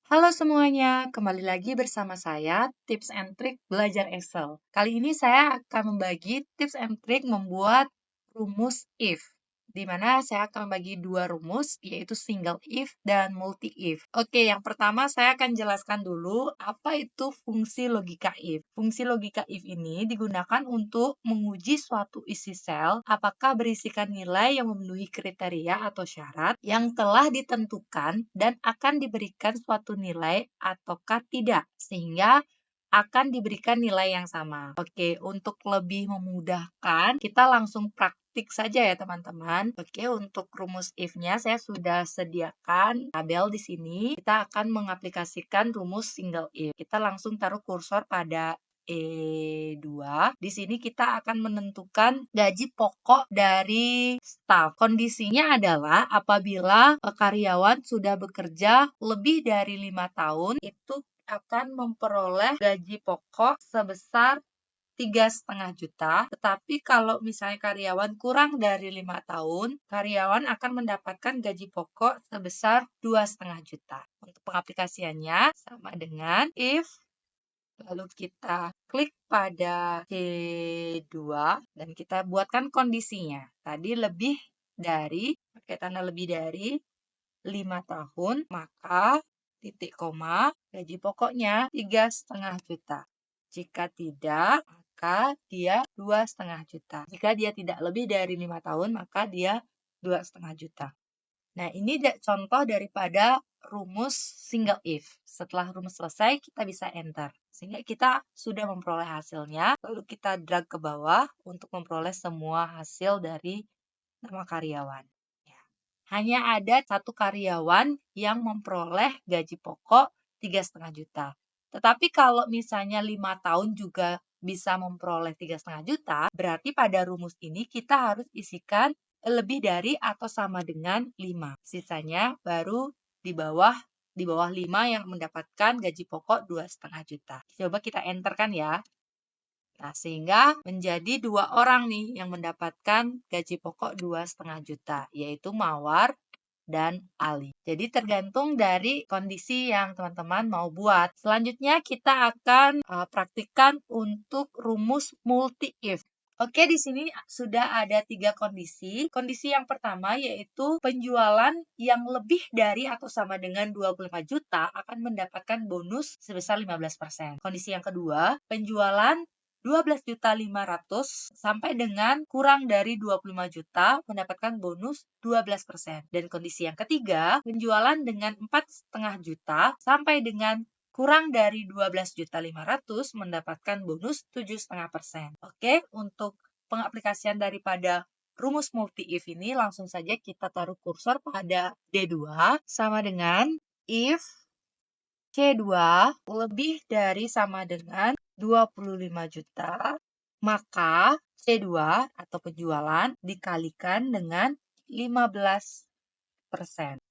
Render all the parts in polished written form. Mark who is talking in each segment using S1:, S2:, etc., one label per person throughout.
S1: Halo semuanya, kembali lagi bersama saya, Tips and Trick Belajar Excel. Kali ini saya akan membagi tips and trick membuat rumus if, di mana saya akan membagi dua rumus, yaitu single if dan multi if. Oke, yang pertama saya akan jelaskan dulu apa itu fungsi logika if. Fungsi logika if ini digunakan untuk menguji suatu isi sel apakah berisikan nilai yang memenuhi kriteria atau syarat yang telah ditentukan dan akan diberikan suatu nilai ataukah tidak, sehingga akan diberikan nilai yang sama. Oke, untuk lebih memudahkan, kita langsung praktik saja ya teman-teman. Oke, untuk rumus if-nya saya sudah sediakan tabel di sini. Kita akan mengaplikasikan rumus single if. Kita langsung taruh kursor pada E2. Di sini kita akan menentukan gaji pokok dari staf. Kondisinya adalah apabila karyawan sudah bekerja lebih dari 5 tahun, itu akan memperoleh gaji pokok sebesar 3,5 juta, tetapi kalau misalnya karyawan kurang dari 5 tahun, karyawan akan mendapatkan gaji pokok sebesar 2,5 juta. Untuk pengaplikasiannya sama dengan if, lalu kita klik pada C2 dan kita buatkan kondisinya. Tadi lebih dari, pakai tanda lebih dari 5 tahun, maka titik koma, gaji pokoknya 3,5 juta. Jika tidak, maka dia 2,5 juta. Jika dia tidak lebih dari 5 tahun, maka dia 2,5 juta. Nah, ini contoh daripada rumus single if. Setelah rumus selesai, kita bisa enter. Sehingga kita sudah memperoleh hasilnya, lalu kita drag ke bawah untuk memperoleh semua hasil dari nama karyawan. Ya. Hanya ada satu karyawan yang memperoleh gaji pokok 3,5 juta. Tetapi kalau misalnya 5 tahun juga bisa memperoleh 3,5 juta, berarti pada rumus ini kita harus isikan lebih dari atau sama dengan 5. Sisanya baru di bawah 5 yang mendapatkan gaji pokok 2,5 juta. Coba kita enter kan ya. Nah, sehingga menjadi 2 orang nih yang mendapatkan gaji pokok 2,5 juta, yaitu Mawar dan Ali. Jadi tergantung dari kondisi yang teman-teman mau buat. Selanjutnya kita akan praktikkan untuk rumus multi if. Oke, di sini sudah ada 3 kondisi. Kondisi yang pertama yaitu penjualan yang lebih dari atau sama dengan 25 juta akan mendapatkan bonus sebesar 15%. Kondisi yang kedua, penjualan 12.500.000 sampai dengan kurang dari 25 juta mendapatkan bonus 12%. Dan kondisi yang ketiga, penjualan dengan 4,5 juta sampai dengan kurang dari 12.500.000 mendapatkan bonus 7,5%. Oke, untuk pengaplikasian daripada rumus multi if ini langsung saja kita taruh kursor pada D2 sama dengan if C2 lebih dari sama dengan 25 juta, maka C2 atau penjualan dikalikan dengan 15%.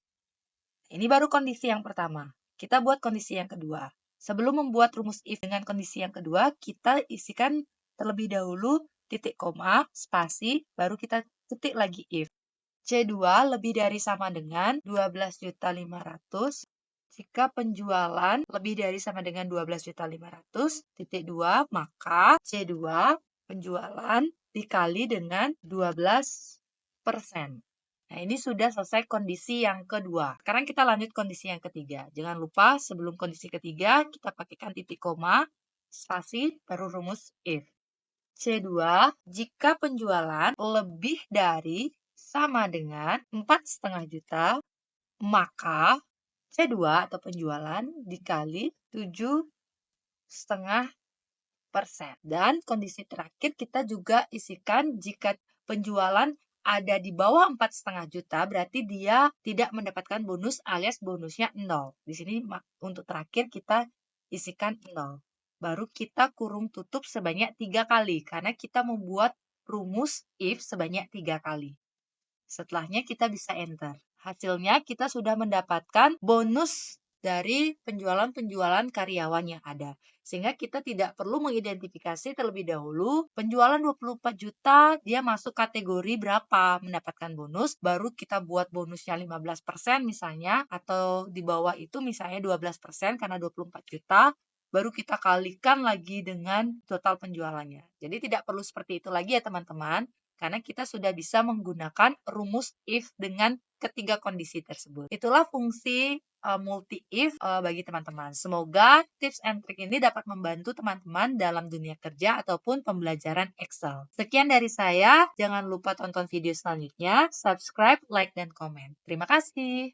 S1: Ini baru kondisi yang pertama. Kita buat kondisi yang kedua. Sebelum membuat rumus if dengan kondisi yang kedua, kita isikan terlebih dahulu titik koma, spasi, baru kita ketik lagi if. C2 lebih dari sama dengan 12.500.000 jika penjualan lebih dari sama dengan 12.500.000, titik 2, maka C2 penjualan dikali dengan 12%. Nah, ini sudah selesai kondisi yang kedua. Sekarang kita lanjut kondisi yang ketiga. Jangan lupa sebelum kondisi ketiga, kita pakaikan titik koma, spasi, baru rumus if. C2, jika penjualan lebih dari sama dengan 4,5 juta, maka C2 atau penjualan dikali 7,5%. Dan kondisi terakhir kita juga isikan jika penjualan ada di bawah 4,5 juta, berarti dia tidak mendapatkan bonus alias bonusnya 0. Di sini untuk terakhir kita isikan 0. Baru kita kurung tutup sebanyak 3 kali, karena kita membuat rumus if sebanyak 3 kali. Setelahnya kita bisa enter. Hasilnya kita sudah mendapatkan bonus dari penjualan-penjualan karyawan yang ada. Sehingga kita tidak perlu mengidentifikasi terlebih dahulu penjualan 24 juta dia masuk kategori berapa mendapatkan bonus, baru kita buat bonusnya 15% misalnya, atau di bawah itu misalnya 12% karena 24 juta, baru kita kalikan lagi dengan total penjualannya. Jadi tidak perlu seperti itu lagi ya teman-teman, karena kita sudah bisa menggunakan rumus if dengan ketiga kondisi tersebut. Itulah fungsi multi if bagi teman-teman. Semoga tips and trick ini dapat membantu teman-teman dalam dunia kerja ataupun pembelajaran Excel. Sekian dari saya, jangan lupa tonton video selanjutnya, subscribe, like, dan komen. Terima kasih.